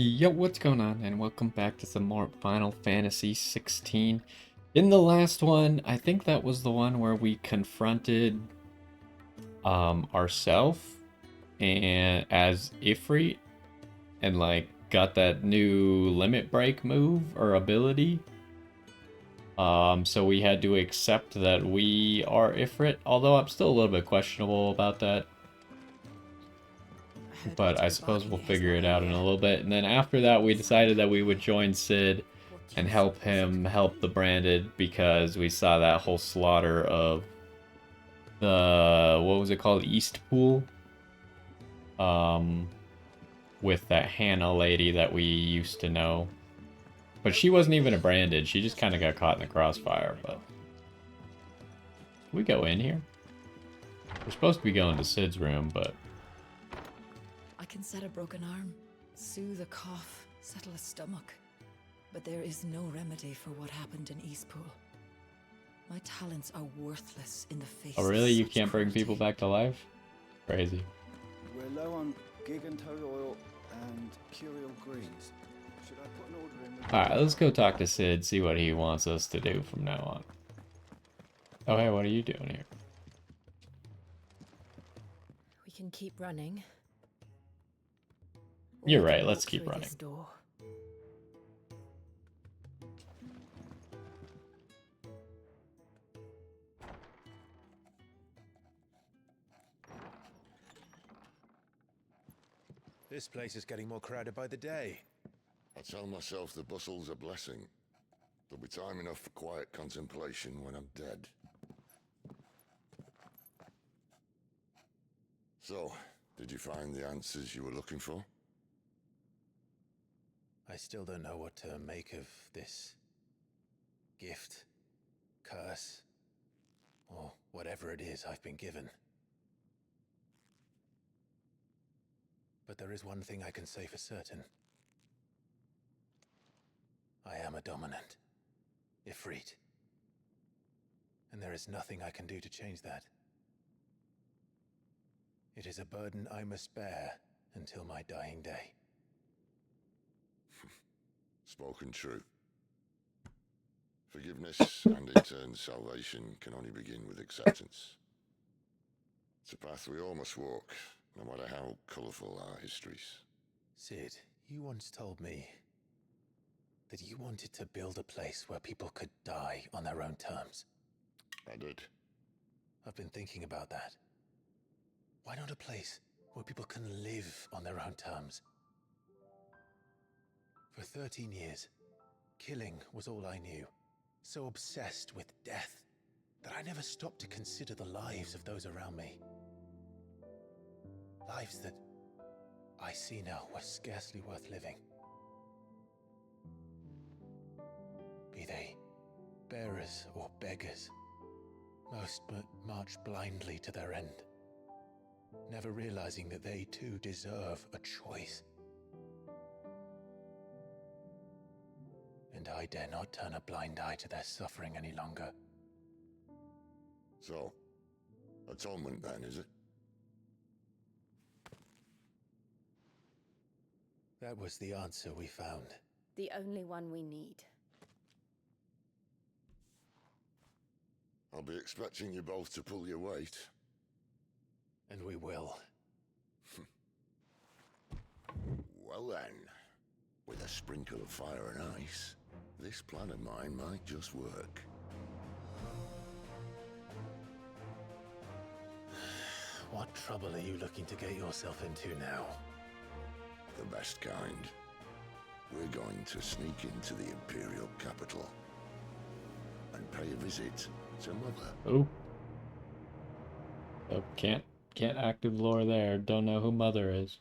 Yo, what's going on, and welcome back to some more Final Fantasy XVI. In the last one, I think that was the one where we confronted ourself and as Ifrit and like got that new limit break move or ability. So we had to accept that we are Ifrit, although I'm still a little bit questionable about that. But I suppose we'll figure it out in a little bit. And then after that, we decided that we would join Sid and help him help the Branded because we saw that whole slaughter of the, what was it called, East Pool? Um, with that Hannah lady that we used to know. But she wasn't even a Branded. She just kind of got caught in the crossfire. But we go in here. We're supposed to be going to Sid's room, but I can set a broken arm, soothe a cough, settle a stomach. But there is no remedy for what happened in Eastpool. My talents are worthless in the face oh really? of You such can't bring cruelty. people back to life? Crazy. We're low on gigantode oil and curial greens. Should I put an order in? Alright, let's go talk to Sid, see what he wants us to do from now on. Oh, hey, what are you doing here? We can keep running. Or You're we can right, let's walk keep through running. this door. This place is getting more crowded by the day. I tell myself the bustle's a blessing. There'll be time enough for quiet contemplation when I'm dead. So, did you find the answers you were looking for? I still don't know what to make of this gift, curse, or whatever it is I've been given. But there is one thing I can say for certain. I am a dominant, Ifrit. And there is nothing I can do to change that. It is a burden I must bear until my dying day. Spoken true. Forgiveness and in turn salvation can only begin with acceptance. It's a path we all must walk, no matter how colourful our histories. Sid, you once told me that you wanted to build a place where people could die on their own terms. I did. I've been thinking about that. Why not a place where people can live on their own terms? For 13 years, killing was all I knew. So obsessed with death that I never stopped to consider the lives of those around me. Lives that I see now were scarcely worth living. Be they bearers or beggars, most march blindly to their end, never realizing that they too deserve a choice. And I dare not turn a blind eye to their suffering any longer. So, atonement then, is it? That was the answer we found. The only one we need. I'll be expecting you both to pull your weight. And we will. Well then, with a sprinkle of fire and ice, this plan of mine might just work. What trouble are you looking to get yourself into now? The best kind. We're going to sneak into the Imperial capital and pay a visit to Mother. Oh. Oh, can't active lore there. Don't know who Mother is.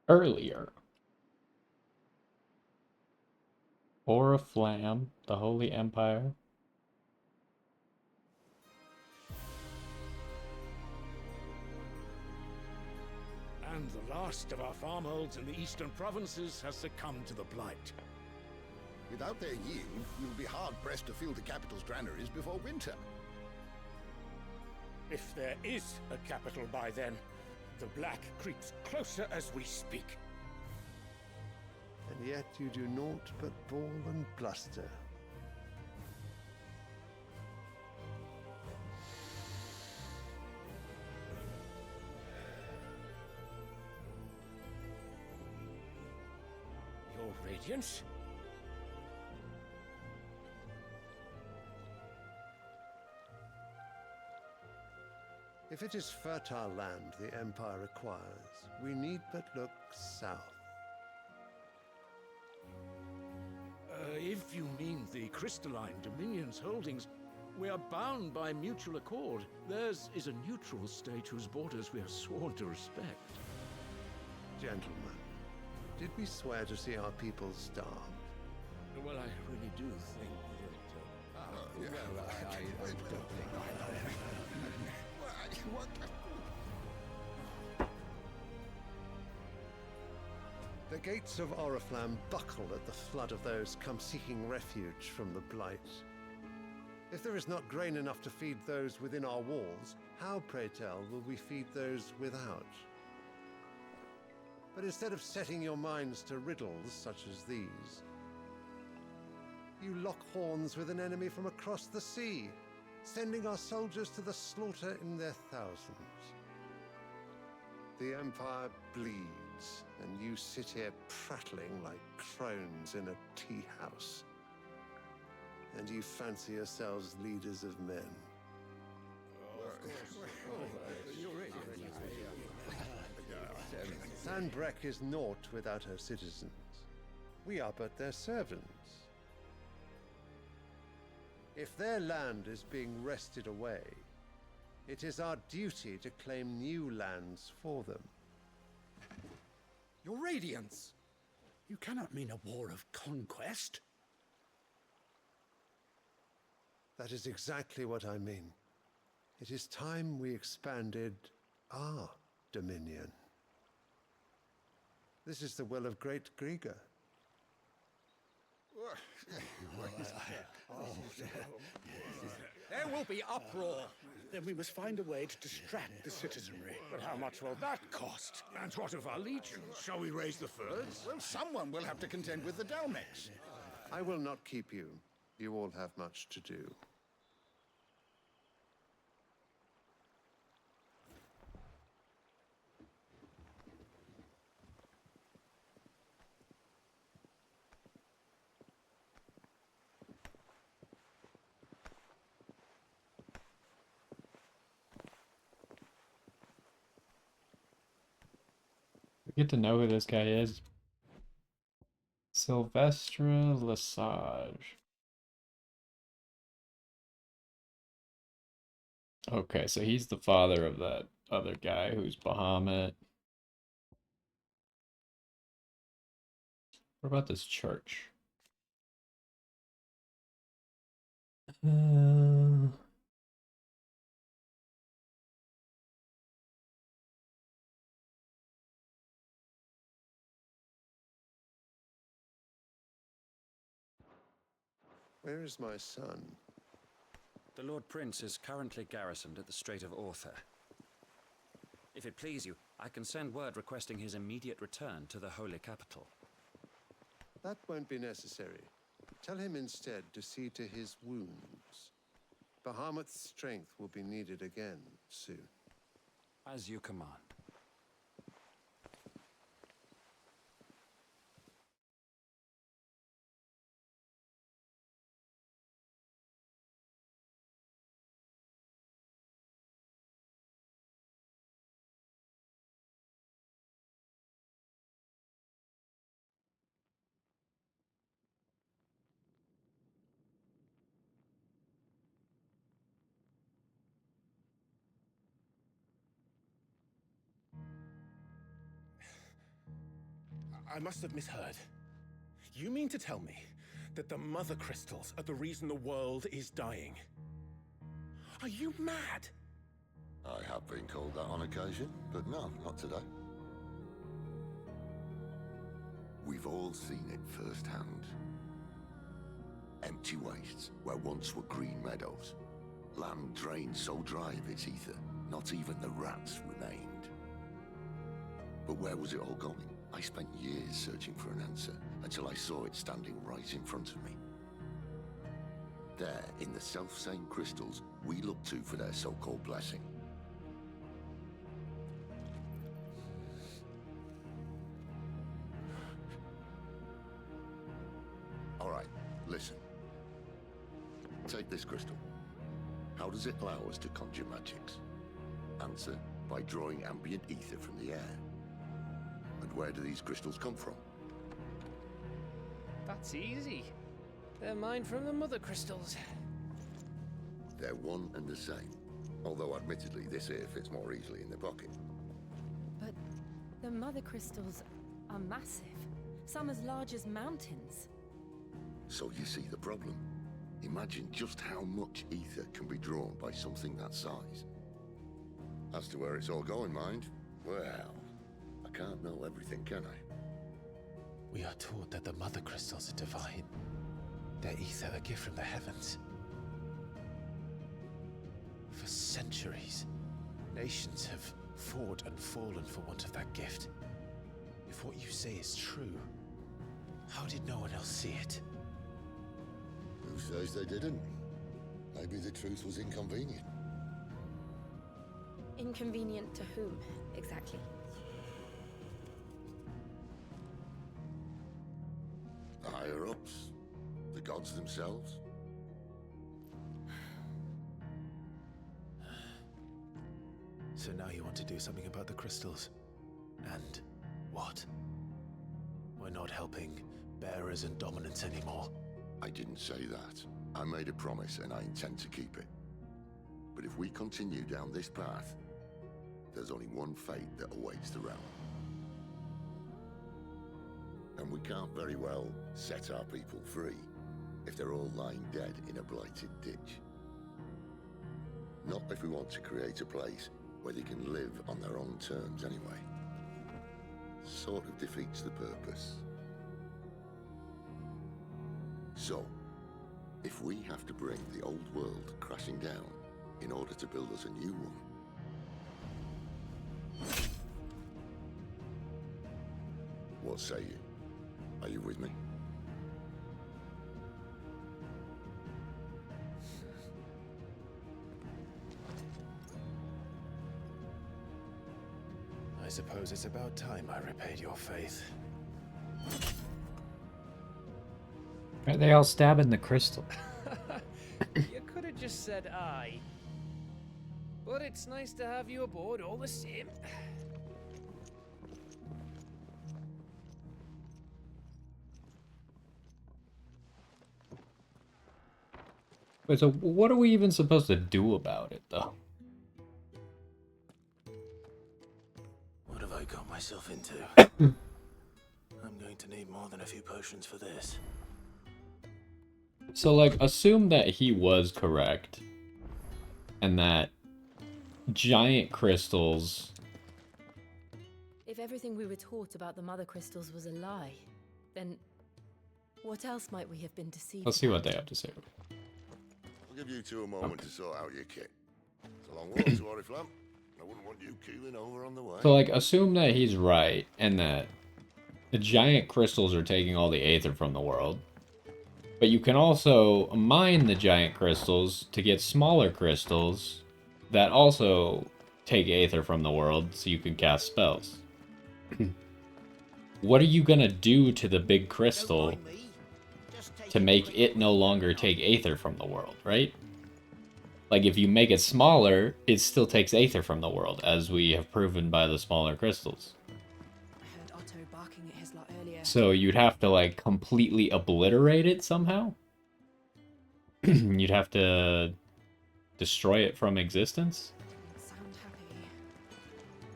Earlier. Oriflamme, the Holy Empire. And the last of our farmholds in the eastern provinces has succumbed to the blight. Without their yield, you'll be hard-pressed to fill the capital's granaries before winter. If there is a capital by then, the black creeps closer as we speak. And yet you do naught but bawl and bluster. Your Radiance? If it is fertile land the Empire requires, we need but look south. If you mean the crystalline Dominion's holdings, we are bound by mutual accord. Theirs is a neutral state whose borders we are sworn to respect. Gentlemen, did we swear to see our people starve? Well, I really do think that... I don't think What? The gates of Oriflamme buckle at the flood of those come seeking refuge from the Blight. If there is not grain enough to feed those within our walls, how, pray tell, will we feed those without? But instead of setting your minds to riddles such as these, you lock horns with an enemy from across the sea, sending our soldiers to the slaughter in their thousands. The Empire bleeds, and you sit here prattling like crones in a tea house. And you fancy yourselves leaders of men. Sanbreque is naught without her citizens. We are but their servants. If their land is being wrested away, it is our duty to claim new lands for them. Your Radiance! You cannot mean a war of conquest. That is exactly what I mean. It is time we expanded our dominion. This is the will of great Grieger. There will be uproar. Then we must find a way to distract the citizenry. But how much will that cost? And what of our legions? Shall we raise the furs? Well, someone will have to contend with the Dalmex. I will not keep you. You all have much to do. We get to know who this guy is. Sylvestre Lesage. Okay, so he's the father of that other guy who's Bahamut. What about this church? Where is my son? The Lord Prince is currently garrisoned at the Strait of Author. If it please you, I can send word requesting his immediate return to the Holy Capital. That won't be necessary. Tell him instead to see to his wounds. Bahamut's strength will be needed again soon. As you command. I must have misheard. You mean to tell me that the mother crystals are the reason the world is dying? Are you mad? I have been called that on occasion, but no, not today. We've all seen it firsthand. Empty wastes where once were green meadows. Land drained so dry of its ether, not even the rats remained. But where was it all going? I spent years searching for an answer, until I saw it standing right in front of me. There, in the self-same crystals we look to for their so-called blessing. All right, listen. Take this crystal. How does it allow us to conjure magics? Answer, by drawing ambient ether from the air. And where do these crystals come from? That's easy. They're mined from the mother crystals. They're one and the same. Although admittedly this here fits more easily in the pocket. But the mother crystals are massive. Some as large as mountains. So you see the problem. Imagine just how much ether can be drawn by something that size. As to where it's all going, mind, well, I can't know everything, can I? We are taught that the mother crystals are divine. Their ether a gift from the heavens. For centuries, nations have fought and fallen for want of that gift. If what you say is true, how did no one else see it? Who says they didn't? Maybe the truth was inconvenient. Inconvenient to whom, exactly? The higher-ups? The gods themselves? So now you want to do something about the crystals? And what? We're not helping bearers and dominants anymore. I didn't say that. I made a promise and I intend to keep it. But if we continue down this path, there's only one fate that awaits the realm. And we can't very well set our people free if they're all lying dead in a blighted ditch. Not if we want to create a place where they can live on their own terms anyway. Sort of defeats the purpose. So, if we have to bring the old world crashing down in order to build us a new one, what say you? Are you with me? I suppose it's about time I repaid your faith. Are they all stabbing the crystal? You could have just said aye. But it's nice to have you aboard all the same. Wait, so what are we even supposed to do about it, though? What have I got myself into? I'm going to need more than a few potions for this. So, like, assume that he was correct. And that giant crystals... If everything we were taught about the mother crystals was a lie, then what else might we have been deceived Let's see what they have to say. I'll give you two a moment to sort out your kit. It's a long walk to Oriflamme. I wouldn't want you keeling over on the way. So, like, assume that he's right, and that the giant crystals are taking all the aether from the world. But you can also mine the giant crystals to get smaller crystals that also take aether from the world, so you can cast spells. What are you gonna do to the big crystal to make it no longer take aether from the world, right? Like, if you make it smaller, it still takes aether from the world, as we have proven by the smaller crystals. I heard Otto barking at his lot earlier. So you'd have to, like, completely obliterate it somehow? You'd have to destroy it from existence? Sound happy.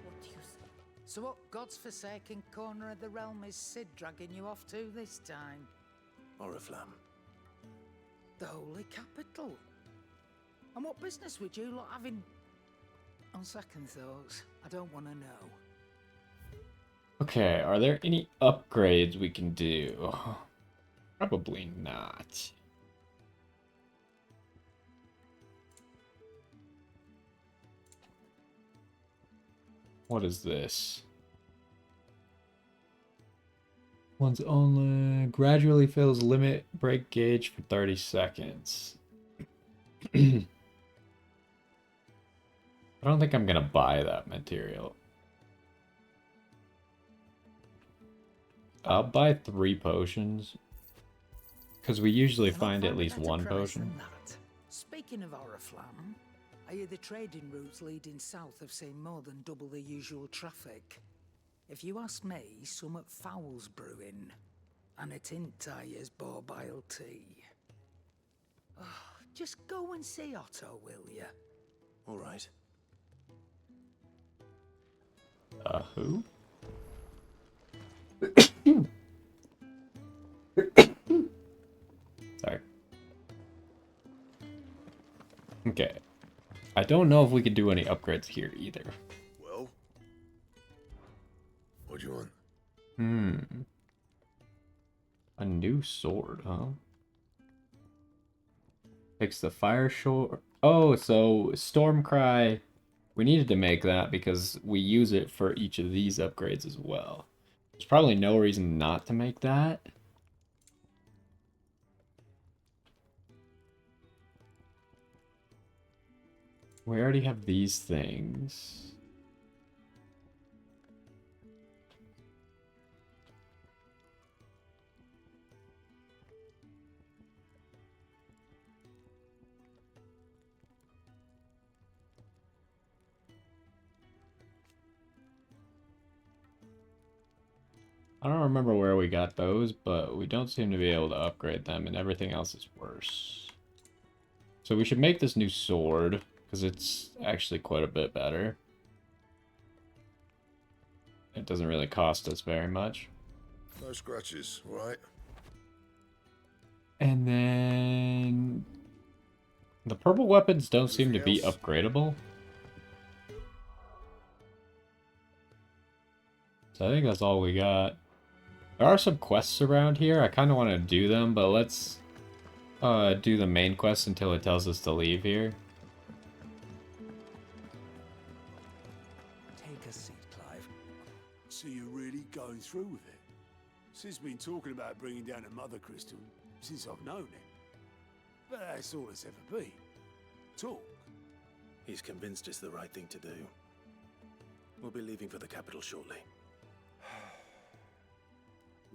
What do you say? So what God's forsaken corner of the realm is Sid dragging you off to this time? Oriflamme. The holy capital. And what business would you lot have in... On second thoughts, I don't want to know. Okay, are there any upgrades we can do? Probably not. What is this? Once only gradually fills limit break gauge for 30 seconds. I don't think I'm gonna buy that material. I'll buy 3 potions. Because we usually You're not find at finding least better 1 price potion. than that. Speaking of Oriflamme, I hear the trading routes leading south have seen more than double the usual traffic. If you ask me, summat foul's brewing. And it ain't Tyre's borbile tea. Oh, just go and see Otto, will you? All right. Who? Sorry. Okay. I don't know if we could do any upgrades here either. Well, what do you want? A new sword, huh? Fix the fire shore. Oh, so Stormcry. We needed to make that because we use it for each of these upgrades as well. There's probably no reason not to make that. We already have these things. I don't remember where we got those, but we don't seem to be able to upgrade them, and everything else is worse. So we should make this new sword, because it's actually quite a bit better. It doesn't really cost us very much. No scratches, right? And then... the purple weapons don't seem to be upgradable. So I think that's all we got. There are some quests around here. I kind of want to do them, but let's do the main quest until it tells us to leave here. Take a seat, Clive. So you're really going through with it? Sid's been talking about bringing down a mother crystal since I've known him. But that's all it's ever been. Talk. He's convinced it's the right thing to do. We'll be leaving for the capital shortly.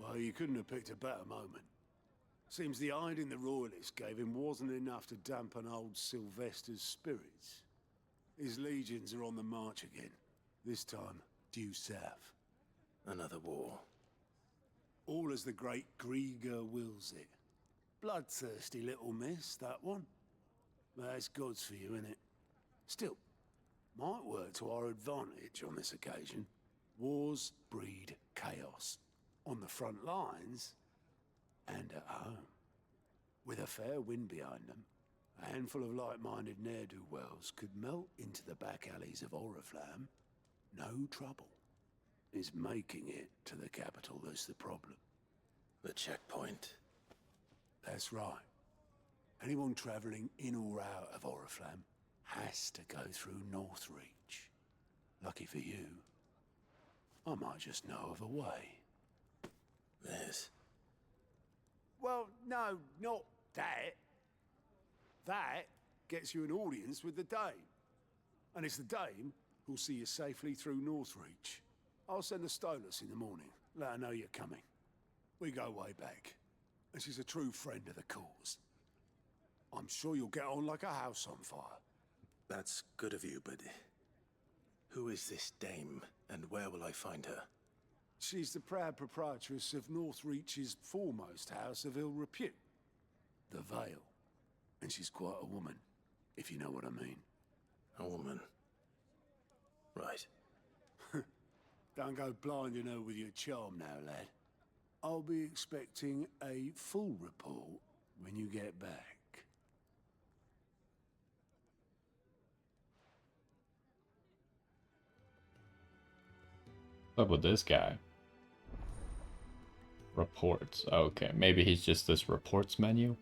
Well, you couldn't have picked a better moment. Seems the hiding the royalists gave him wasn't enough to dampen old Sylvester's spirits. His legions are on the march again, this time due south. Another war. All as the great Grieger wills it. Bloodthirsty little miss, that one. But that's God's for you, innit? Still, might work to our advantage on this occasion. Wars breed chaos. On the front lines, and at home. With a fair wind behind them, a handful of like-minded ne'er-do-wells could melt into the back alleys of Oriflamme. No trouble. It's making it to the capital that's the problem. The checkpoint. That's right. Anyone travelling in or out of Oriflamme has to go through Northreach. Lucky for you, I might just know of a way. This? Well, no, not that. That gets you an audience with the Dame. And it's the Dame who'll see you safely through Northreach. I'll send the Stolas in the morning. Let her know you're coming. We go way back. And she's a true friend of the cause. I'm sure you'll get on like a house on fire. That's good of you, but... who is this dame, and where will I find her? She's the proud proprietress of Northreach's foremost house of ill repute, the Vale. And she's quite a woman, if you know what I mean. A woman. Right. Don't go blinding her with your charm now, lad. I'll be expecting a full report when you get back. What's up with this guy? Reports. Okay, maybe he's just this reports menu.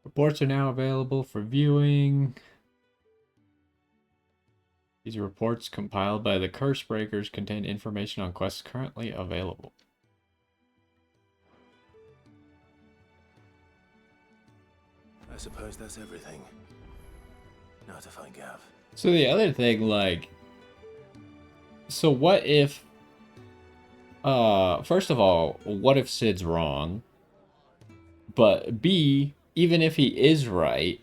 Reports are now available for viewing. These reports compiled by the Curse Breakers contain information on quests currently available. I suppose that's everything. Now to find Gav. So the other thing, like... So what if... first of all, what if Sid's wrong? But B, even if he is right,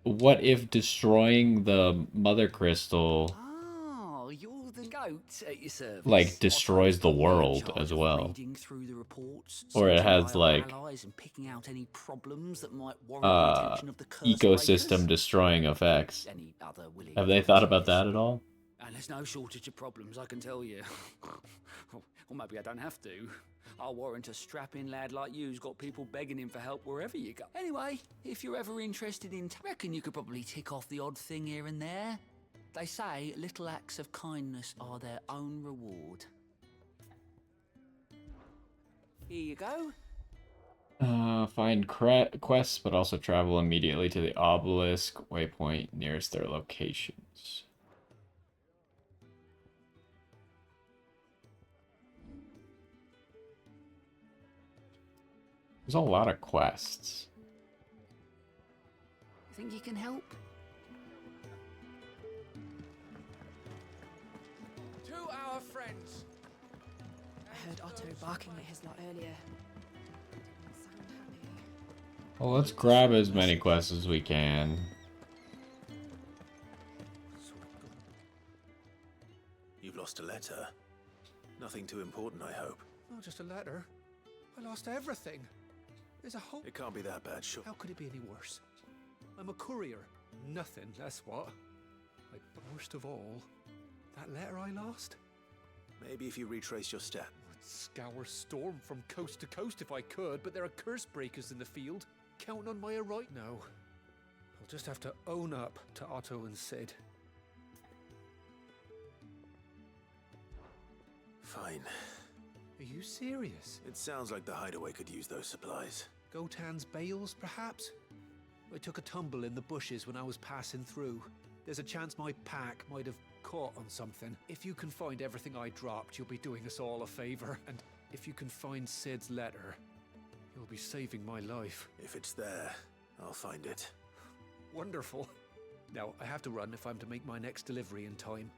what if destroying the Mother Crystal... Oh, you're the goat at your service. like, destroys the world as well? Reading through the reports, Or it sorting has, by our like... allies and picking out any problems that might warrant the attention of the curse ecosystem breakers. destroying effects. Any other willing Have they thought about that at all? And there's no shortage of problems, I can tell you. Or maybe I don't have to. I'll warrant a strapping lad like you's got people begging him for help wherever you go. Anyway, if you're ever interested in... reckon you could probably tick off the odd thing here and there. They say little acts of kindness are their own reward. Here you go. Find quests, but also travel immediately to the obelisk waypoint nearest their locations. There's a lot of quests. Think you can help? To our friends. I heard Otto barking at his lot earlier. Well, let's grab as many quests as we can. You've lost a letter. Nothing too important, I hope. Not just a letter. I lost everything. There's a whole... It can't be that bad, sure. How could it be any worse? I'm a courier. Nothing, that's what. Like, worst of all, that letter I lost? Maybe if you retrace your step. I'd scour Storm from coast to coast if I could, but there are curse breakers in the field. Counting on my right now. I'll just have to own up to Otto and Sid. Fine. Are you serious? It sounds like the hideaway could use those supplies. Gotan's bales, perhaps? I took a tumble in the bushes when I was passing through. There's a chance my pack might have caught on something. If you can find everything I dropped, you'll be doing us all a favor. And if you can find Sid's letter, you'll be saving my life. If it's there, I'll find it. Wonderful. Now, I have to run if I'm to make my next delivery in time.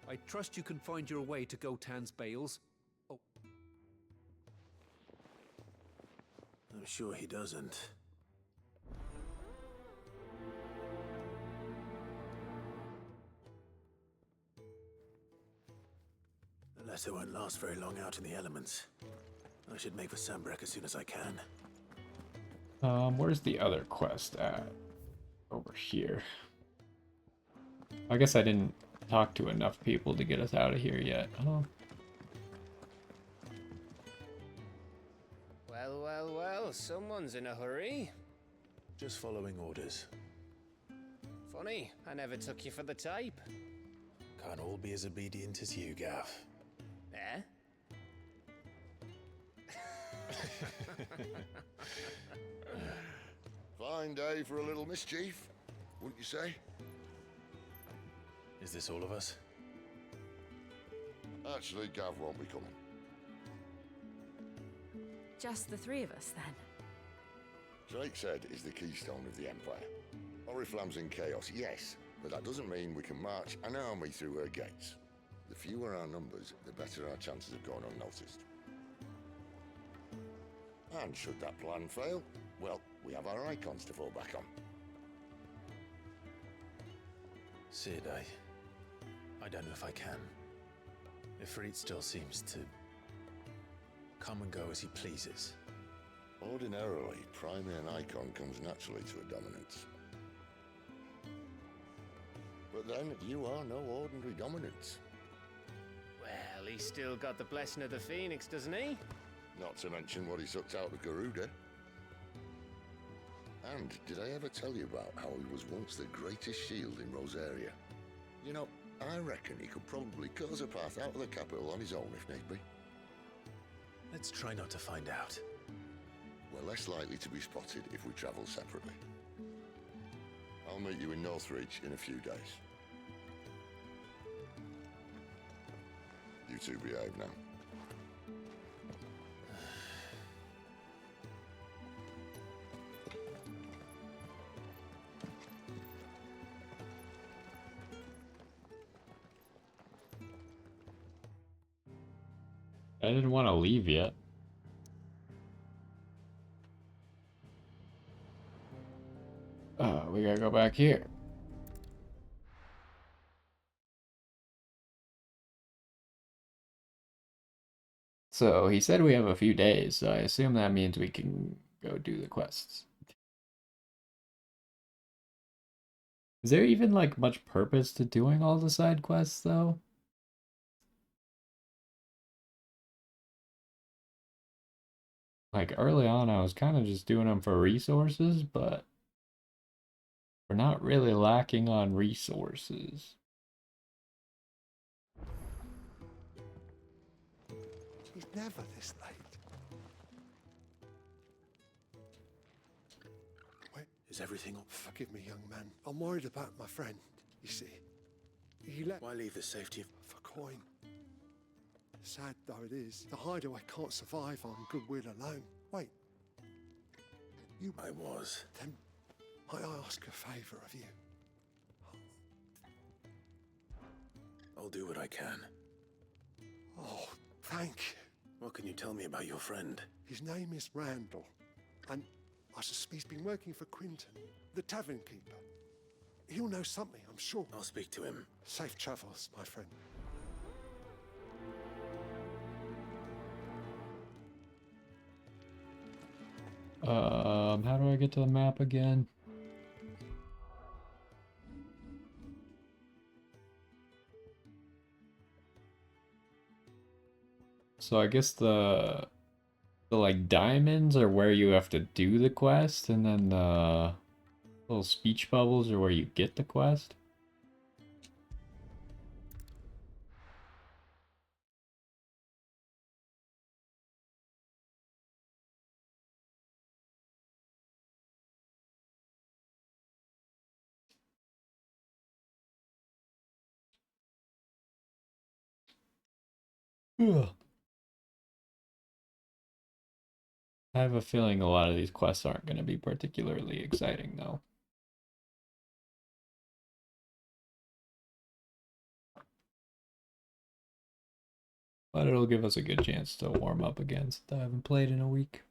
I trust you can find your way to Gotan's bales. Oh. I'm sure he doesn't. The letter won't last very long out in the elements. I should make for Sambrek as soon as I can. Where's the other quest at? Over here. I guess I didn't talk to enough people to get us out of here yet. Oh. Well, well, well, someone's in a hurry. Just following orders. Funny, I never took you for the type. Can't all be as obedient as you, Gav. Eh? Fine day for a little mischief, wouldn't you say? Is this all of us? Actually, Gav won't be coming. Just the three of us, then? Drake said is the keystone of the Empire. Oriflamme's in chaos, yes, but that doesn't mean we can march an army through her gates. The fewer our numbers, the better our chances of going unnoticed. And should that plan fail, well, we have our icons to fall back on. Sid, I don't know if I can. Ifrit still seems to come and go as he pleases. Ordinarily, priming an icon comes naturally to a dominance. But then, you are no ordinary dominance. Well, he's still got the blessing of the Phoenix, doesn't he? Not to mention what he sucked out of Garuda. And did I ever tell you about how he was once the greatest shield in Rosaria? You know, I reckon he could probably cause a path out of the capital on his own if need be. Let's try not to find out. We're less likely to be spotted if we travel separately. I'll meet you in Northreach in a few days. two behave now. I didn't want to leave yet. We gotta go back here. So he said we have a few days, so I assume that means we can go do the quests. Is there even like much purpose to doing all the side quests though? Like early on I was kind of just doing them for resources, but we're not really lacking on resources. She's never this late. Wait, is everything up? Forgive me, young man. I'm worried about my friend, you see. He let... Why leave the safety of... For coin. Sad though it is, the hideaway can't survive on goodwill alone. Wait. You... I was. Then, might I ask a favour of you? I'll do what I can. Oh, thank you. What can you tell me about your friend? His name is Randall, and I suspect he's been working for Quinton, the tavern keeper. He'll know something, I'm sure. I'll speak to him. Safe travels, my friend. How do I get to the map again? So I guess the like diamonds are where you have to do the quest, and then the little speech bubbles are where you get the quest. Ugh. I have a feeling a lot of these quests aren't going to be particularly exciting, though. But it'll give us a good chance to warm up again since I haven't played in a week.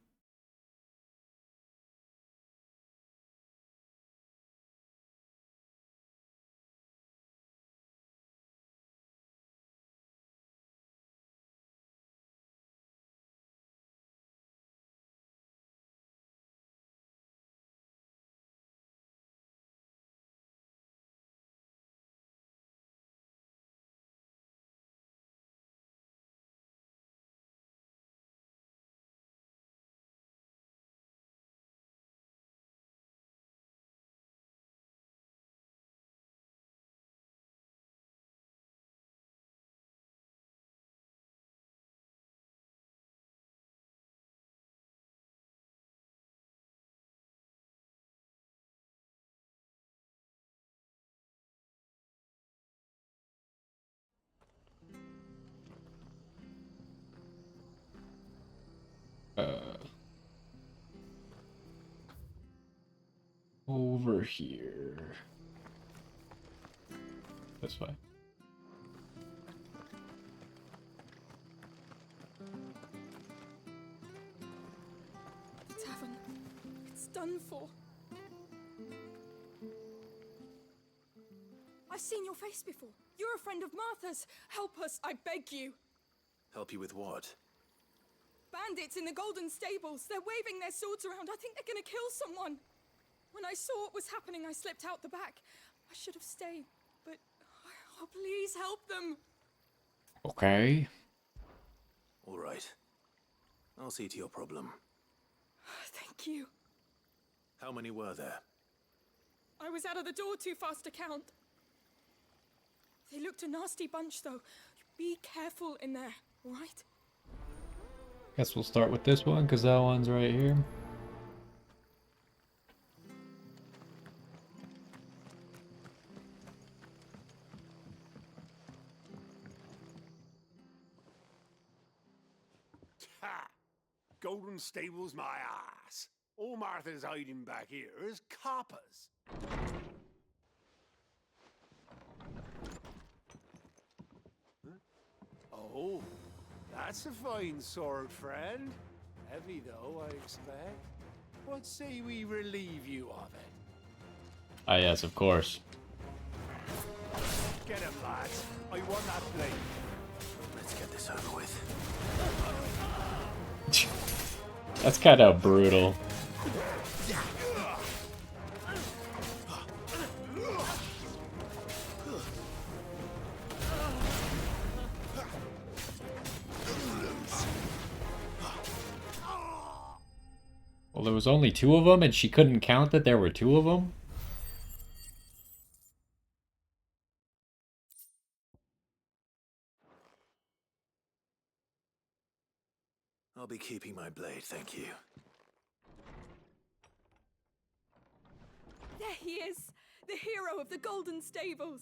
Over here. This way. The tavern. It's done for. I've seen your face before. You're a friend of Martha's. Help us, I beg you. Help you with what? Bandits in the Golden Stables. They're waving their swords around. I think they're gonna kill someone. When I saw what was happening, I slipped out the back. I should have stayed, but... Oh, please help them. Okay. All right. I'll see to your problem. Thank you. How many were there? I was out of the door too fast to count. They looked a nasty bunch, though. Be careful in there, all right? Guess we'll start with this one, because that one's right here. Ha! Golden Stable's my ass. All Martha's hiding back here is coppers. Huh? Oh, that's a fine sword, friend. Heavy, though, I expect. What say we relieve you of it? Ah, yes, of course. Get him, lads. I want that blade. Let's get this over with. That's kind of brutal. Well, there was only 2 of them, and she couldn't count that there were 2 of them? I'll be keeping my blade, thank you. There he is! The hero of the Golden Stables!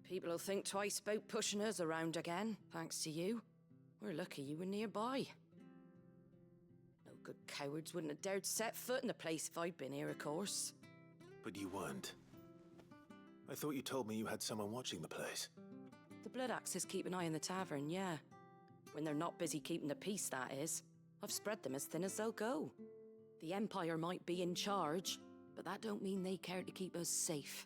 People will think twice about pushing us around again, thanks to you. We're lucky you were nearby. No good cowards wouldn't have dared set foot in the place if I'd been here, of course. But you weren't. I thought you told me you had someone watching the place. The Blood Axes keep an eye on the tavern, yeah. When they're not busy keeping the peace, that is. I've spread them as thin as they'll go. The Empire might be in charge, but that don't mean they care to keep us safe.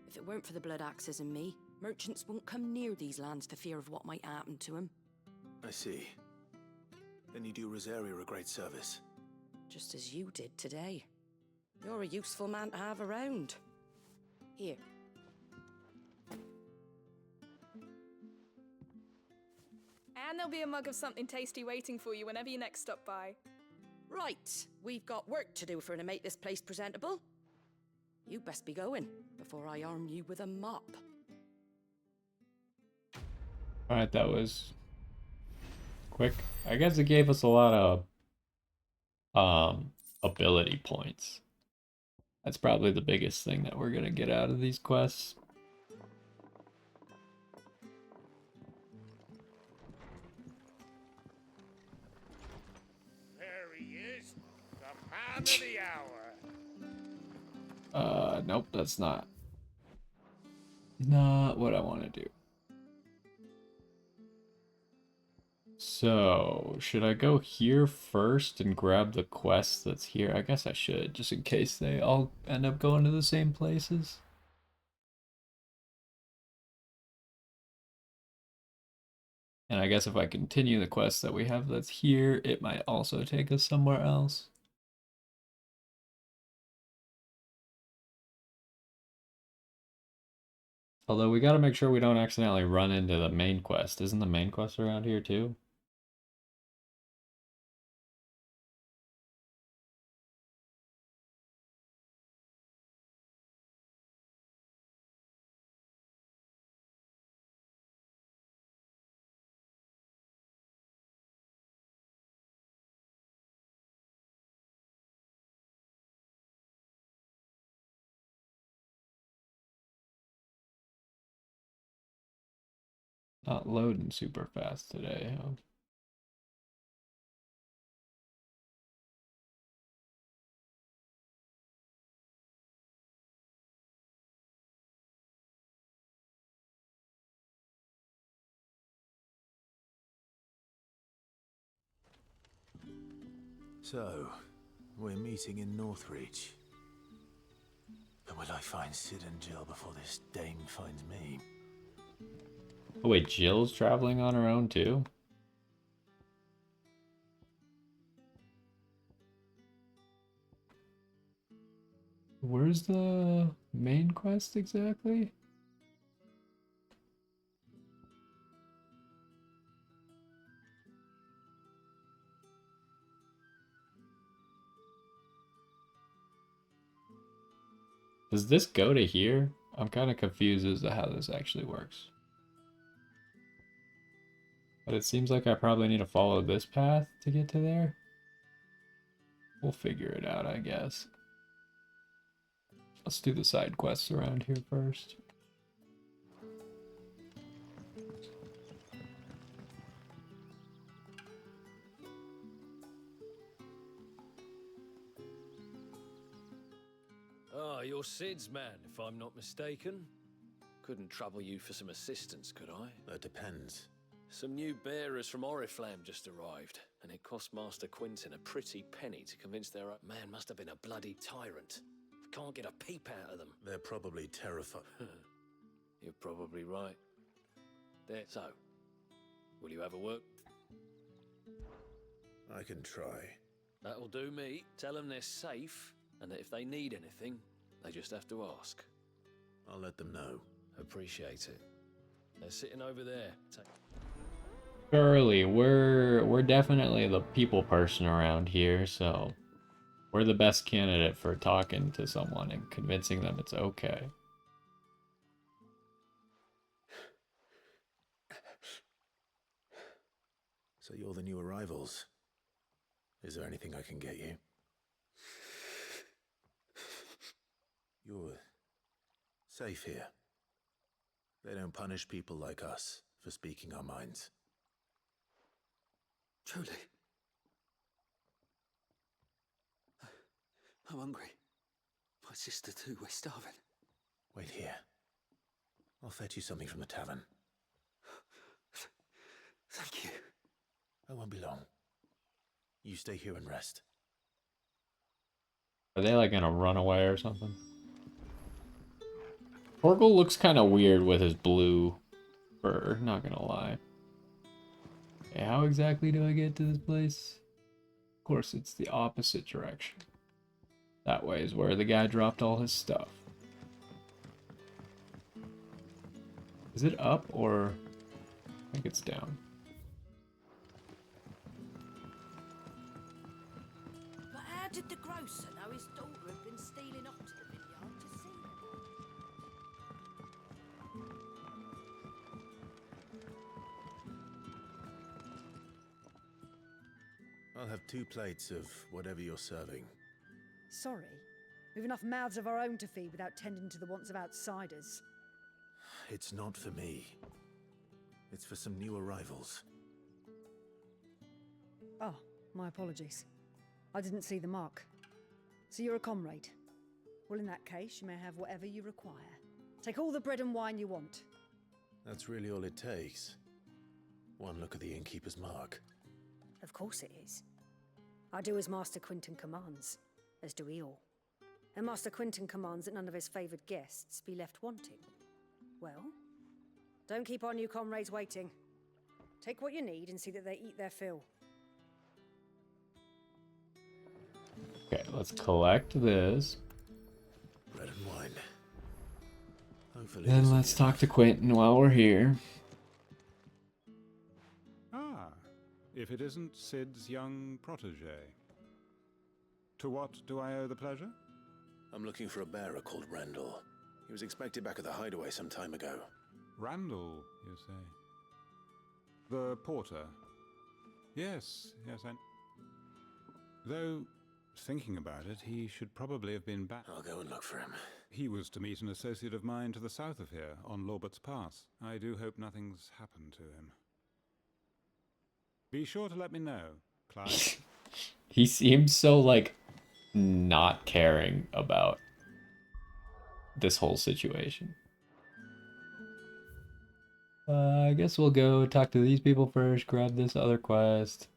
If it weren't for the Blood Axes and me, merchants won't come near these lands for fear of what might happen to them. I see. Then you do Rosaria a great service. Just as you did today. You're a useful man to have around. Here. And there'll be a mug of something tasty waiting for you whenever you next stop by. Right, we've got work to do for to make this place presentable. You best be going, before I arm you with a mop. Alright, that was quick. I guess it gave us a lot of ability points. That's probably the biggest thing that we're gonna get out of these quests. There he is, the man of the hour. Nope, that's not what I want to do. So, should I go here first and grab the quest that's here? I guess I should, just in case they all end up going to the same places. And I guess if I continue the quest that we have that's here, it might also take us somewhere else. Although we gotta make sure we don't accidentally run into the main quest. Isn't the main quest around here too? Not loading super fast today, huh? So, we're meeting in Northreach. But will I find Sid and Jill before this dame finds me? Oh wait, Jill's traveling on her own too? Where's the main quest exactly? Does this go to here? I'm kind of confused as to how this actually works. But it seems like I probably need to follow this path to get to there. We'll figure it out, I guess. Let's do the side quests around here first. Ah, you're Sid's man, if I'm not mistaken. Couldn't trouble you for some assistance, could I? That depends. Some new bearers from Oriflamme just arrived, and it cost Master Quinton a pretty penny to convince their man must have been a bloody tyrant. Can't get a peep out of them. They're probably terrified. You're probably right. There. So, will you have a work? I can try. That'll do me. Tell them they're safe, and that if they need anything, they just have to ask. I'll let them know. Appreciate it. They're sitting over there. Surely, we're definitely the people person around here, so we're the best candidate for talking to someone and convincing them it's okay. So you're the new arrivals. Is there anything I can get you? You're safe here. They don't punish people like us for speaking our minds. Truly. I'm hungry. My sister too, we're starving. Wait here. I'll fetch you something from the tavern. Thank you. I won't be long. You stay here and rest. Are they like gonna run away or something? Torgal looks kind of weird with his blue fur, not gonna lie. Okay, how exactly do I get to this place? Of course, it's the opposite direction. That way is where the guy dropped all his stuff. Is it up or... I think it's down. But how did the grocer know his daughter had been stealing off to the vineyard to see them? I'll have 2 plates of whatever you're serving. Sorry? We've enough mouths of our own to feed without tending to the wants of outsiders. It's not for me. It's for some new arrivals. Oh, my apologies. I didn't see the mark. So you're a comrade. Well, in that case, you may have whatever you require. Take all the bread and wine you want. That's really all it takes. One look at the innkeeper's mark. Of course it is. I do as Master Quinton commands, as do we all. And Master Quinton commands that none of his favoured guests be left wanting. Well, don't keep our new comrades waiting. Take what you need and see that they eat their fill. Okay, let's collect this. Bread and wine. Hopefully Then let's talk to Quentin while we're here. Ah, if it isn't Sid's young protege. To what do I owe the pleasure? I'm looking for a bearer called Randall. He was expected back at the hideaway some time ago. Randall, you say? The porter? Yes, Though, thinking about it, he should probably have been back. I'll go and look for him. He was to meet an associate of mine to the south of here, on Lorbert's Pass. I do hope nothing's happened to him. Be sure to let me know, Clive. He seems so, like, not caring about this whole situation. I guess we'll go talk to these people first, grab this other quest.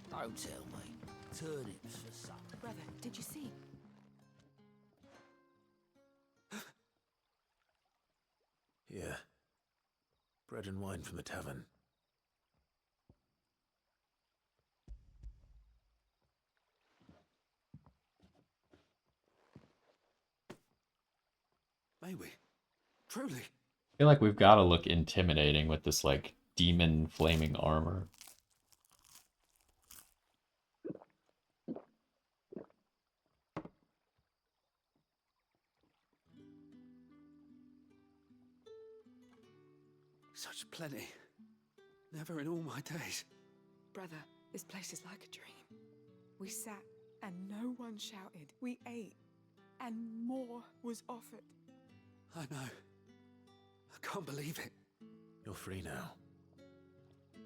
Don't tell me. Turnips for supper. Brother, did you see? Yeah. Bread and wine from the tavern. May we? Truly? I feel like we've got to look intimidating with this, like, demon flaming armor. Such plenty. Never in all my days. Brother, this place is like a dream. We sat and no one shouted. We ate and more was offered. I know. I can't believe it. You're free now.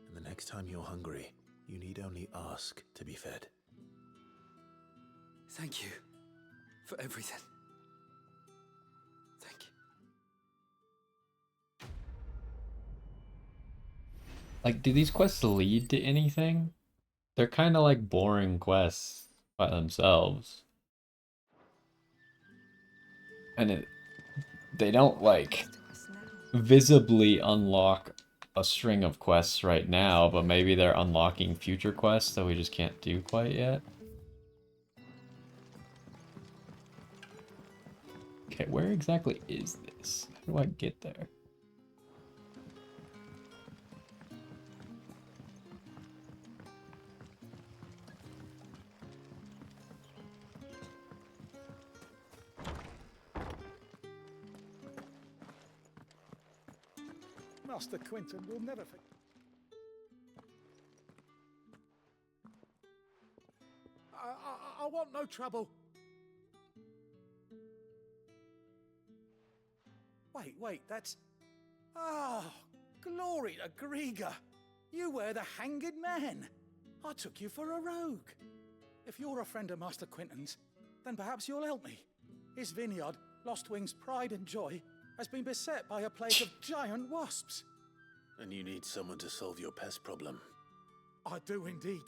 And the next time you're hungry, you need only ask to be fed. Thank you for everything. Thank you. Like, do these quests lead to anything? They're kind of like boring quests by themselves. And they don't, like, visibly unlock a string of quests right now, but maybe they're unlocking future quests that we just can't do quite yet. Okay, where exactly is this? How do I get there? Master Quentin will never forget. I want no trouble. Wait, that's... Oh, glory to Grieger. You were the hanged man. I took you for a rogue. If you're a friend of Master Quentin's, then perhaps you'll help me. His vineyard, Lostwing's pride and joy, has been beset by a plague of giant wasps. And you need someone to solve your pest problem. I do indeed.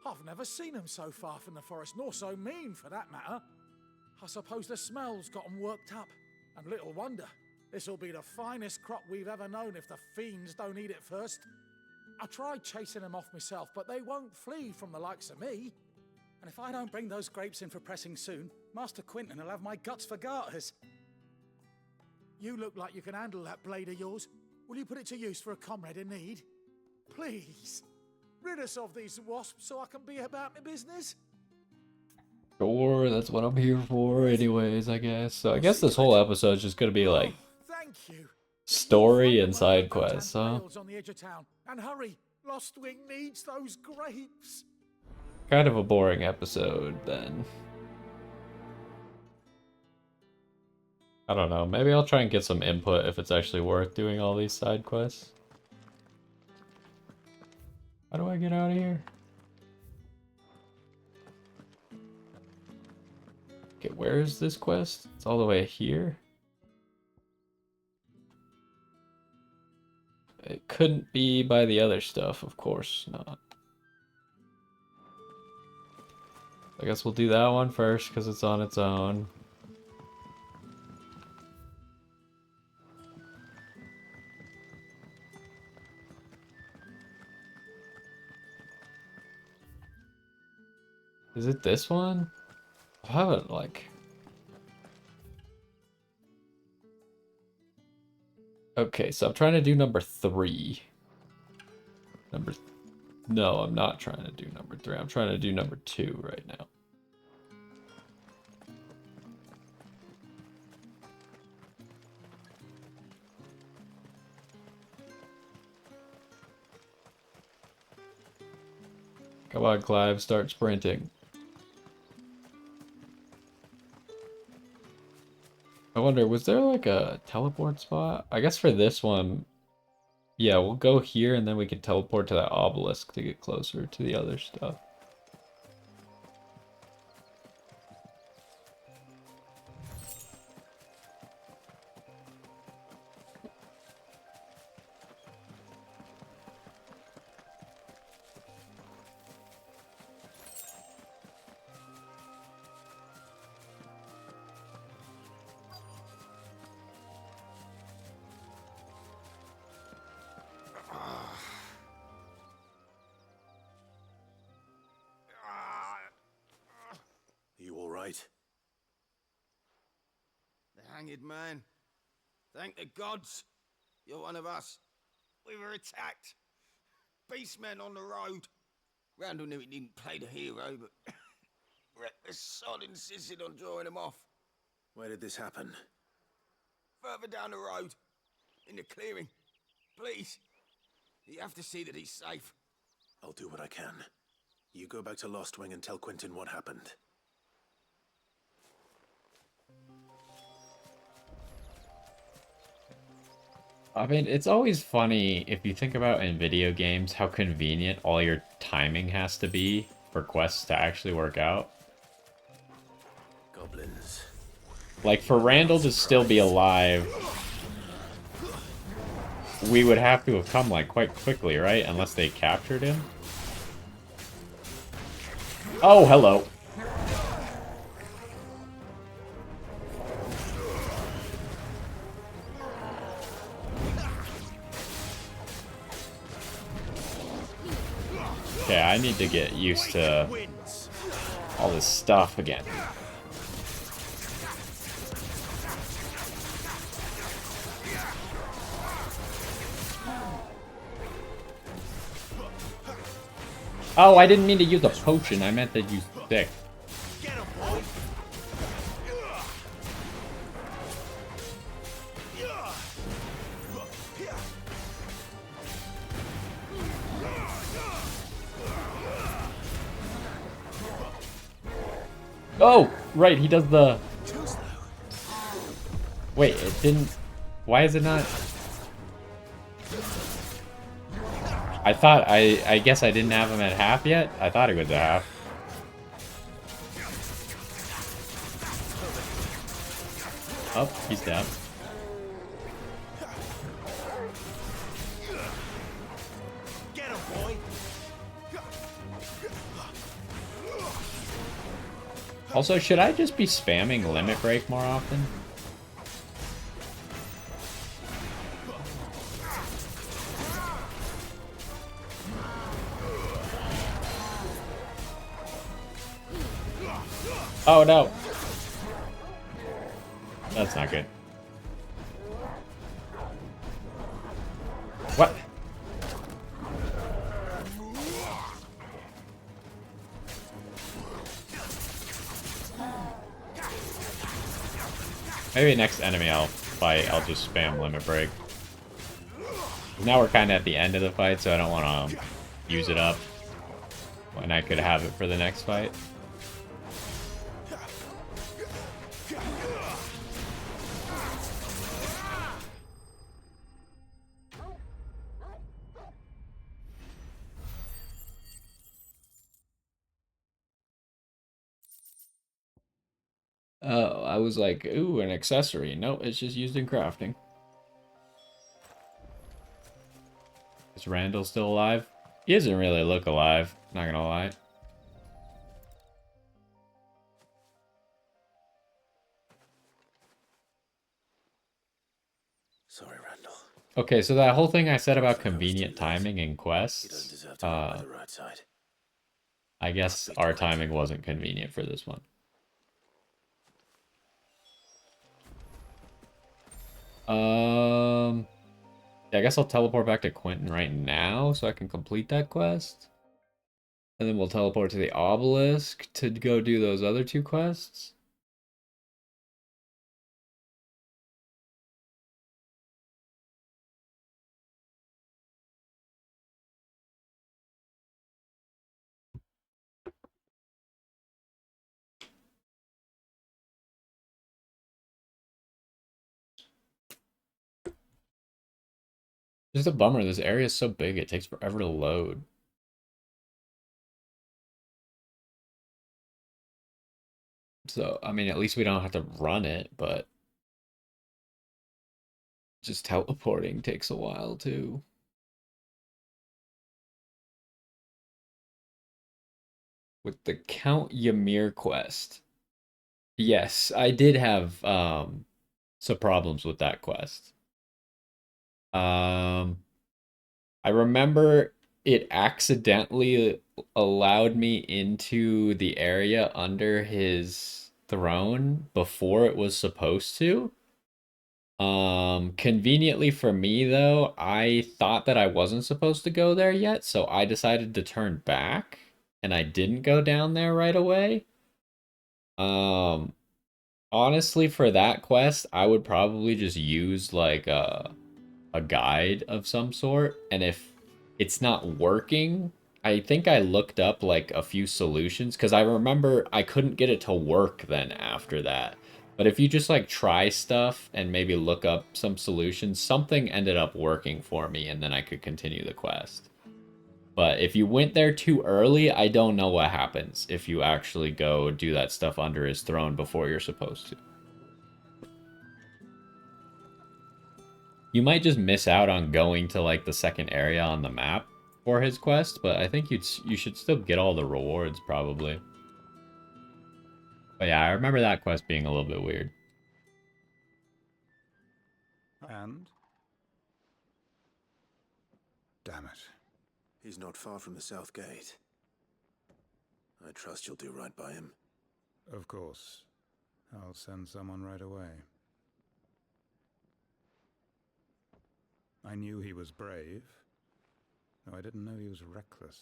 I've never seen them so far from the forest, nor so mean for that matter. I suppose the smell's got them worked up. And little wonder. This'll be the finest crop we've ever known if the fiends don't eat it first. I tried chasing them off myself, but they won't flee from the likes of me. And if I don't bring those grapes in for pressing soon, Master Quentin will have my guts for garters. You look like you can handle that blade of yours. Will you put it to use for a comrade in need? Please, rid us of these wasps so I can be about my business. Sure, that's what I'm here for anyways, I guess. So I guess this whole episode's just gonna be like story and side quests, huh? On the edge of town. And hurry, Lostwing needs those grapes. Kind of a boring episode then. I don't know, maybe I'll try and get some input if it's actually worth doing all these side quests. How do I get out of here? Okay, where is this quest? It's all the way here. It couldn't be by the other stuff, of course not. I guess we'll do that one first because it's on its own. Is it this one? I haven't, like... Okay, so I'm trying to do number 3. No, I'm not trying to do number 3. I'm trying to do number 2 right now. Come on, Clive, start sprinting. I wonder, was there like a teleport spot? I guess for this one, yeah, we'll go here and then we can teleport to that obelisk to get closer to the other stuff. The hanged man. Thank the gods. You're one of us. We were attacked. Beastmen on the road. Randall knew he didn't play the hero, but reckless sod insisted on drawing him off. Where did this happen? Further down the road. In the clearing. Please. You have to see that he's safe. I'll do what I can. You go back to Lostwing and tell Quentin what happened. I mean, it's always funny if you think about in video games how convenient all your timing has to be for quests to actually work out. Goblins. Like, for Randall to still be alive, we would have to have come, like, quite quickly, right? Unless they captured him. Oh, hello. Okay, I need to get used to all this stuff again. Oh, I didn't mean to use a potion. I meant to use stick. Oh, right, he does the... Wait, it didn't... Why is it not... I thought, I guess I didn't have him at half yet? I thought he was at half. Oh, he's down. Also, should I just be spamming Limit Break more often? Oh no! That's not good. What? Maybe next enemy I'll fight, I'll just spam Limit Break. Now we're kind of at the end of the fight, so I don't want to use it up when I could have it for the next fight. Oh, I was like, ooh, an accessory. Nope, it's just used in crafting. Is Randall still alive? He doesn't really look alive, not gonna lie. Sorry, Randall. Okay, so that whole thing I said about convenient timing in quests, By the roadside. I guess our timing wasn't convenient for this one. Yeah, I guess I'll teleport back to Quentin right now so I can complete that quest. And then we'll teleport to the obelisk to go do those other two quests. Just a bummer, this area is so big, it takes forever to load. So, I mean, at least we don't have to run it, but just teleporting takes a while too. With the Count Ymir quest. Yes, I did have some problems with that quest. I remember it accidentally allowed me into the area under his throne before it was supposed to. Conveniently for me though, I thought that I wasn't supposed to go there yet, so I decided to turn back and I didn't go down there right away. Honestly, for that quest, I would probably just use like a guide of some sort, and if it's not working, I think I looked up like a few solutions because I remember I couldn't get it to work then after that. But if you just like try stuff and maybe look up some solutions, something ended up working for me and then I could continue the quest. But if you went there too early, I don't know what happens if you actually go do that stuff under his throne before you're supposed to. You might just miss out on going to like the second area on the map for his quest, but I think you should still get all the rewards probably. But yeah, I remember that quest being a little bit weird. And? Damn it. He's not far from the south gate. I trust you'll do right by him. Of course. I'll send someone right away. I knew he was brave, though I didn't know he was reckless.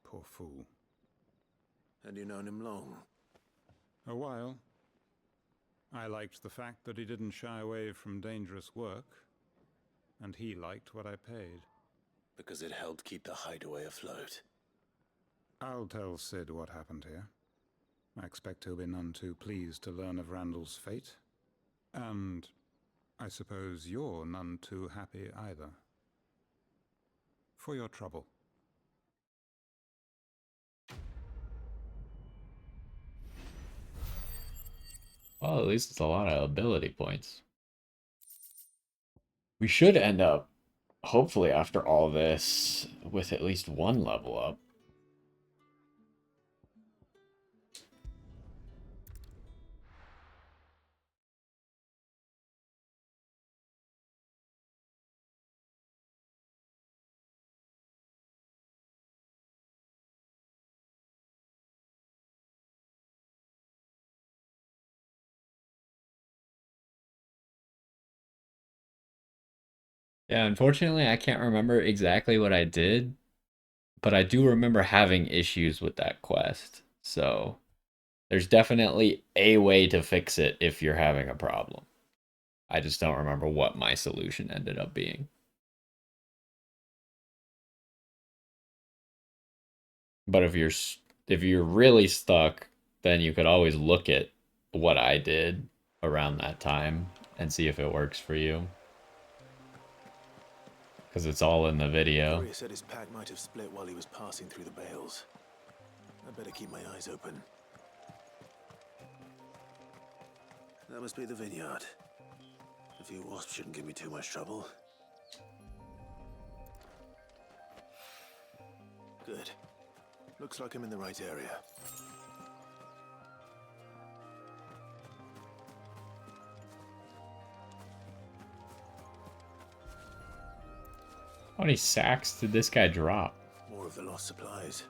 Poor fool. And you known him long? A while. I liked the fact that he didn't shy away from dangerous work, and he liked what I paid. Because it helped keep the hideaway afloat. I'll tell Sid what happened here. I expect he'll be none too pleased to learn of Randall's fate. And I suppose you're none too happy either. For your trouble. Well, at least it's a lot of ability points. We should end up, hopefully after all this, with at least one level up. Yeah, unfortunately, I can't remember exactly what I did, but I do remember having issues with that quest. So there's definitely a way to fix it if you're having a problem. I just don't remember what my solution ended up being. But if you're really stuck, then you could always look at what I did around that time and see if it works for you. Because it's all in the video. Courier said his pack might have split while he was passing through the bales. I better keep my eyes open. That must be the vineyard. A few wasps shouldn't give me too much trouble. Good. Looks like I'm in the right area. How many sacks did this guy drop? More of the lost supplies.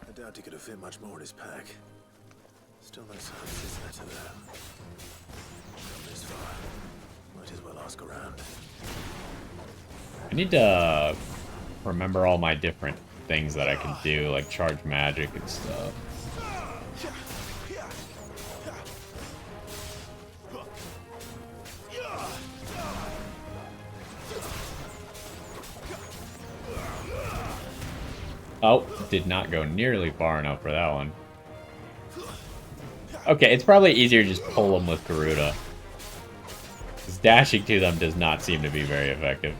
I doubt he could have fit much more in his pack. Still no sign of his letter there. Come this far. Might as well ask around. I need to remember all my different things that I can do, like charge magic and stuff. Oh, did not go nearly far enough for that one. Okay, it's probably easier to just pull them with Garuda. Because dashing to them does not seem to be very effective.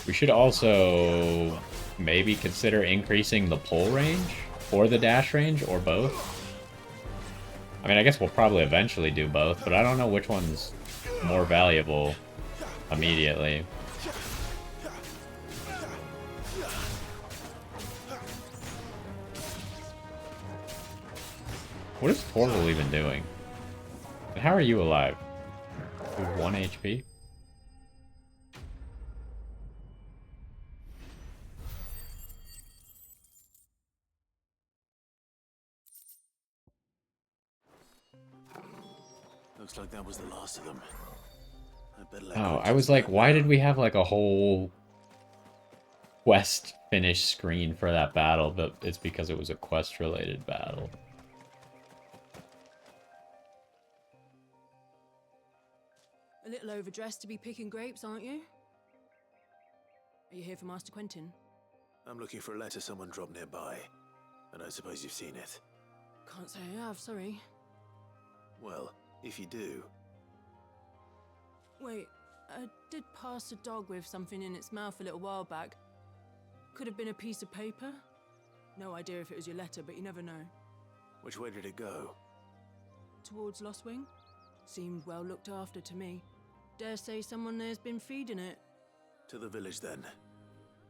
We should also maybe consider increasing the pull range or the dash range or both. I mean, I guess we'll probably eventually do both, but I don't know which one's more valuable immediately. What is Torval even doing? And how are you alive? With 1 HP? Looks like that was the last of them. Oh, I was like, why did we have like a whole quest finish screen for that battle, but it's because it was a quest-related battle. A little overdressed to be picking grapes, aren't you? Are you here for Master Quentin? I'm looking for a letter someone dropped nearby, and I suppose you've seen it. Can't say I have, sorry. Well, if you do... Wait, I did pass a dog with something in its mouth a little while back. Could have been a piece of paper. No idea if it was your letter, but you never know. Which way did it go? Towards Lostwing? Seemed well looked after to me. Dare say someone there's been feeding it. To the village, then.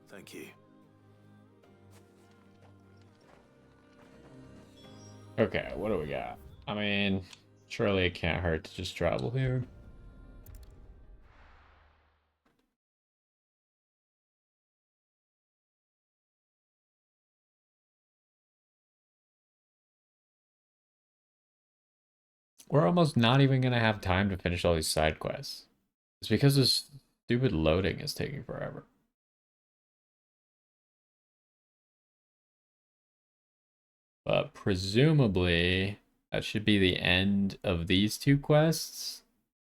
Thank you. Okay, what do we got? I mean, surely it can't hurt to just travel here. We're almost not even gonna have time to finish all these side quests. It's because this stupid loading is taking forever. But presumably, that should be the end of these two quests.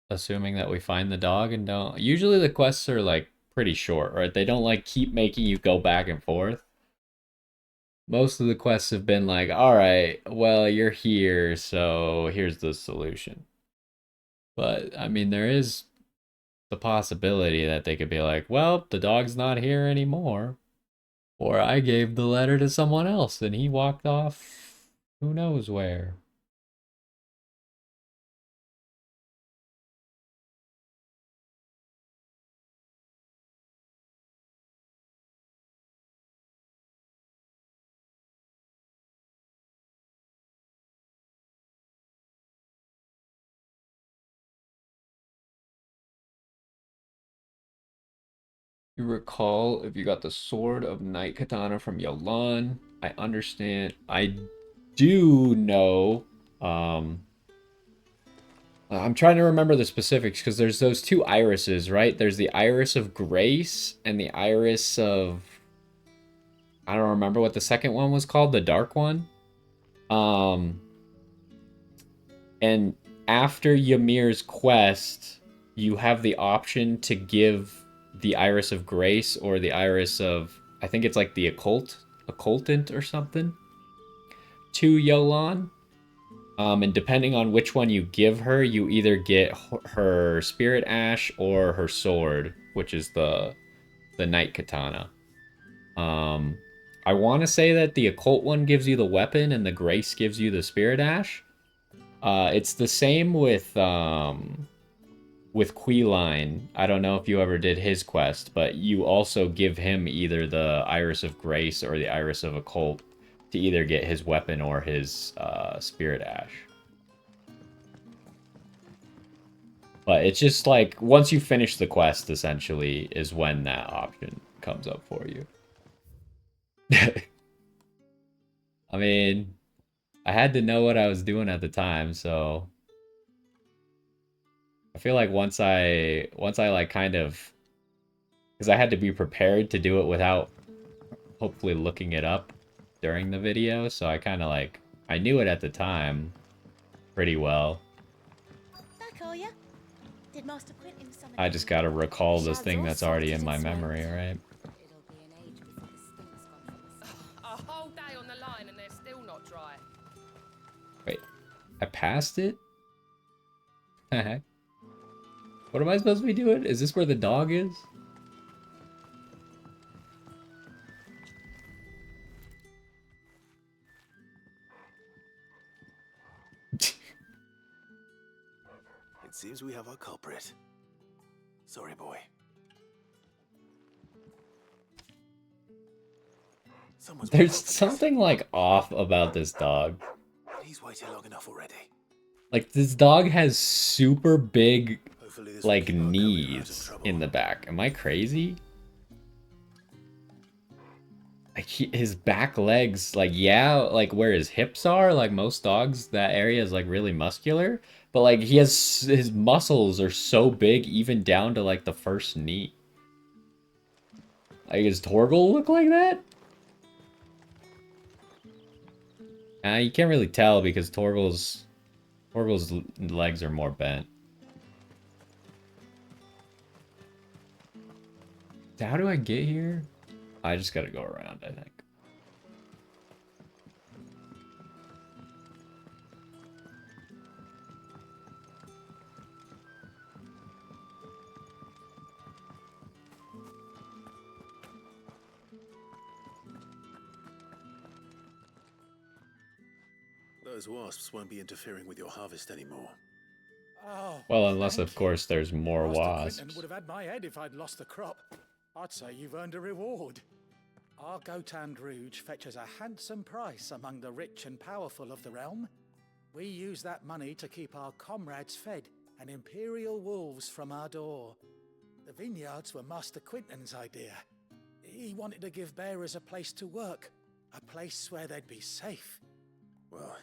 Assuming that we find the dog and don't... Usually the quests are, like, pretty short, right? They don't, like, keep making you go back and forth. Most of the quests have been like, alright, well, you're here, so here's the solution. But, I mean, there is the possibility that they could be like, well, the dog's not here anymore. Or I gave the letter to someone else and he walked off who knows where. You recall if you got the Sword of Night Katana from Yolan. I understand. I do know. I'm trying to remember the specifics because there's those two irises, right? There's the Iris of Grace and the Iris of... I don't remember what the second one was called, the dark one. And after Ymir's quest, you have the option to give the Iris of Grace or the Iris of, I think it's like the occultant or something, to Yolan. And depending on which one you give her, you either get her Spirit Ash or her sword, which is the Night Katana. I want to say that the occult one gives you the weapon and the Grace gives you the Spirit Ash. It's the same with Queeline. I don't know if you ever did his quest, but you also give him either the Iris of Grace or the Iris of Occult to either get his weapon or his Spirit Ash. But it's just like, once you finish the quest, essentially, is when that option comes up for you. I mean, I had to know what I was doing at the time, so... I feel like once I like kind of... Because I had to be prepared to do it without hopefully looking it up during the video, so I kind of like... I knew it at the time pretty well. Back are ya? Did Master Quentin summon I just gotta recall this thing that's already in my memory, right? A whole day on the line and they're still not dry. Wait, I passed it? What am I supposed to be doing? Is this where the dog is? It seems we have our culprit. Sorry, boy. There's something like off about this dog. He's waited long enough already. Like, this dog has super big, like, knees in the back. Am I crazy? Like, his back legs, like, yeah, like, where his hips are, like, most dogs, that area is, like, really muscular. But, like, his muscles are so big, even down to, like, the first knee. Like, does Torgal look like that? You can't really tell because Torgal's legs are more bent. So how do I get here? I just gotta go around, I think. Those wasps won't be interfering with your harvest anymore. Oh, Well, unless thank of course there's more Master wasps. Quinton would have had my head if I'd lost the crop. I'd say you've earned a reward. Our Gotand Rouge fetches a handsome price among the rich and powerful of the realm. We use that money to keep our comrades fed and imperial wolves from our door. The vineyards were Master Quinton's idea. He wanted to give bearers a place to work, a place where they'd be safe. Well,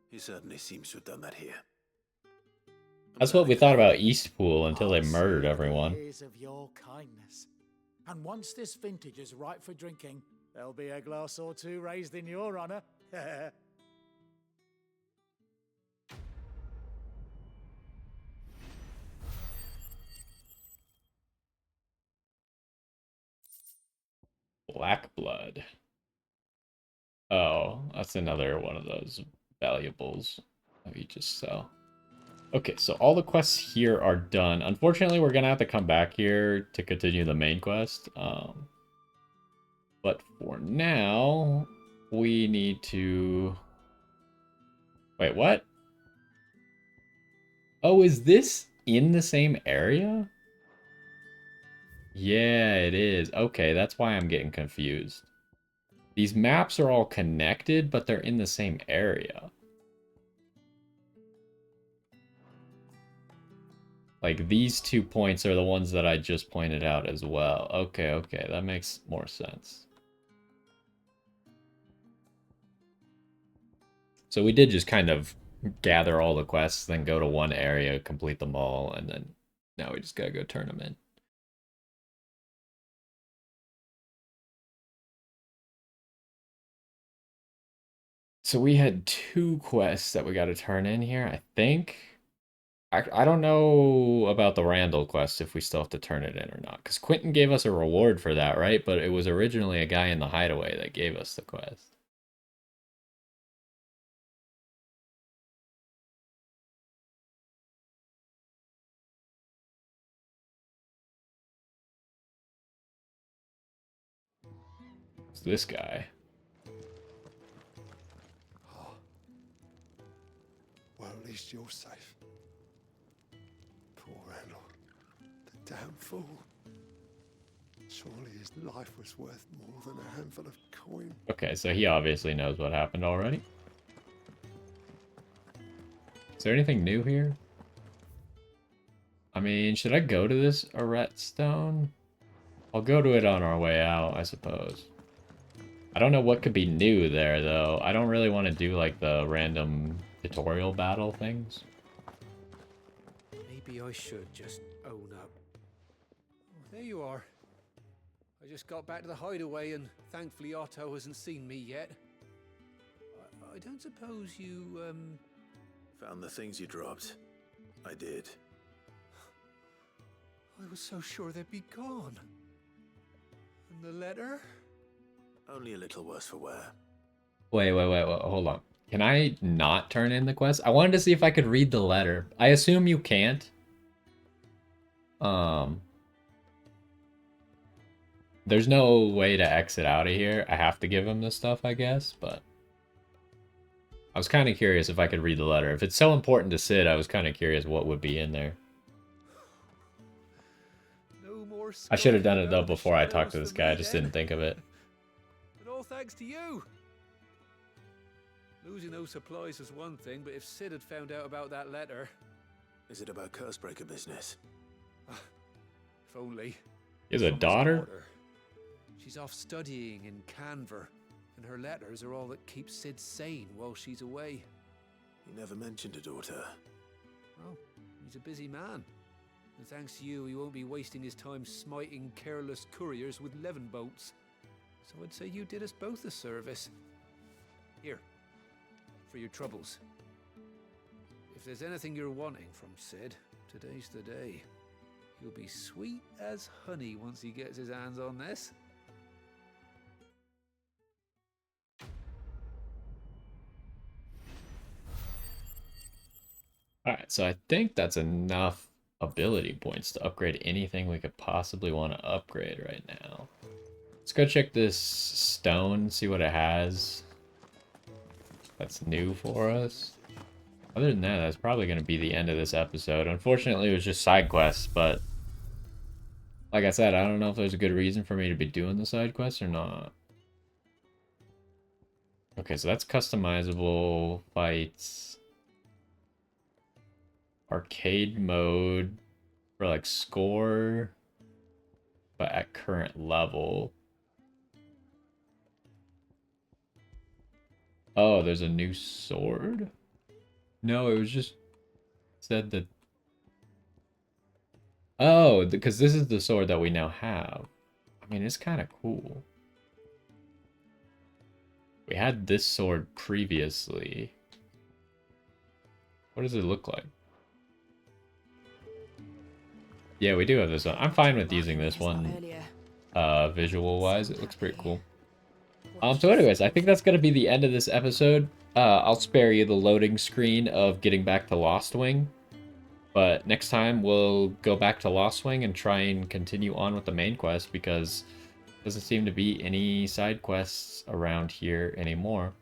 he certainly seems to have done that here. That's what we thought about Eastpool until they murdered everyone. Years of your kindness. And once this vintage is ripe for drinking, there'll be a glass or two raised in your honor. Black blood. Oh, that's another one of those valuables that we just sell. Okay, so all the quests here are done. Unfortunately, we're gonna have to come back here to continue the main quest. But for now, we need to... Wait, what? Oh, is this in the same area? Yeah, it is. Okay, that's why I'm getting confused. These maps are all connected, but they're in the same area. Like, these 2 points are the ones that I just pointed out as well. Okay, okay, that makes more sense. So we did just kind of gather all the quests, then go to one area, complete them all, and then now we just gotta go turn them in. So we had 2 quests that we gotta turn in here, I think. I don't know about the Randall quest, if we still have to turn it in or not. Because Quentin gave us a reward for that, right? But it was originally a guy in the hideaway that gave us the quest. It's this guy. Well, at least you're safe. Poor Randall. The damn fool. Surely his life was worth more than a handful of coin. Okay, so he obviously knows what happened already. Is there anything new here? I mean, should I go to this Arret Stone? I'll go to it on our way out, I suppose. I don't know what could be new there, though. I don't really want to do, like, the random tutorial battle things. Maybe I should just own up. Oh, there you are. I just got back to the hideaway and thankfully Otto hasn't seen me yet. I don't suppose you, Found the things you dropped. I did. I was so sure they'd be gone. And the letter? Only a little worse for wear. Wait, hold on. Can I not turn in the quest? I wanted to see if I could read the letter. I assume you can't. There's no way to exit out of here. I have to give him this stuff, I guess, but... I was kind of curious if I could read the letter. If it's so important to Sid, I was kind of curious what would be in there. No more I should have done it, skulking though, around the before I talked to shadows this for guy. I me just then. didn't think of it. And all thanks to you. Losing those supplies was one thing, but if Sid had found out about that letter... Is it about Cursebreaker business? If only. He has a From his daughter? She's off studying in Canver, and her letters are all that keep Sid sane while she's away. He never mentioned a daughter. Well, he's a busy man. And thanks to you, he won't be wasting his time smiting careless couriers with levin bolts. So I'd say you did us both a service. Here, for your troubles. If there's anything you're wanting from Sid, today's the day. He'll be sweet as honey once he gets his hands on this. Alright, so I think that's enough ability points to upgrade anything we could possibly want to upgrade right now. Let's go check this stone, see what it has. That's new for us. Other than that, that's probably going to be the end of this episode. Unfortunately, it was just side quests, but like I said, I don't know if there's a good reason for me to be doing the side quests or not. Okay, so that's customizable fights. Arcade mode for like score, but at current level. Oh, there's a new sword? No, it was just said that. Oh, because this is the sword that we now have. I mean, it's kind of cool. We had this sword previously. What does it look like? Yeah, we do have this one. I'm fine with using this one. Visual-wise, it looks pretty cool. So anyways, I think that's going to be the end of this episode. I'll spare you the loading screen of getting back to Lost Wing. But next time, we'll go back to Lost Wing and try and continue on with the main quest, because there doesn't seem to be any side quests around here anymore.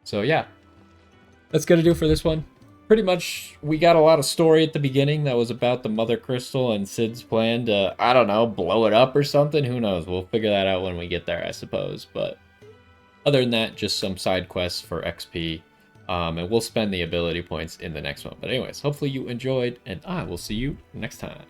So yeah, that's going to do it for this one. Pretty much, we got a lot of story at the beginning that was about the Mother Crystal and Sid's plan to, I don't know, blow it up or something. Who knows? We'll figure that out when we get there, I suppose. But other than that, just some side quests for XP. And we'll spend the ability points in the next one. But anyways, hopefully you enjoyed, and I will see you next time.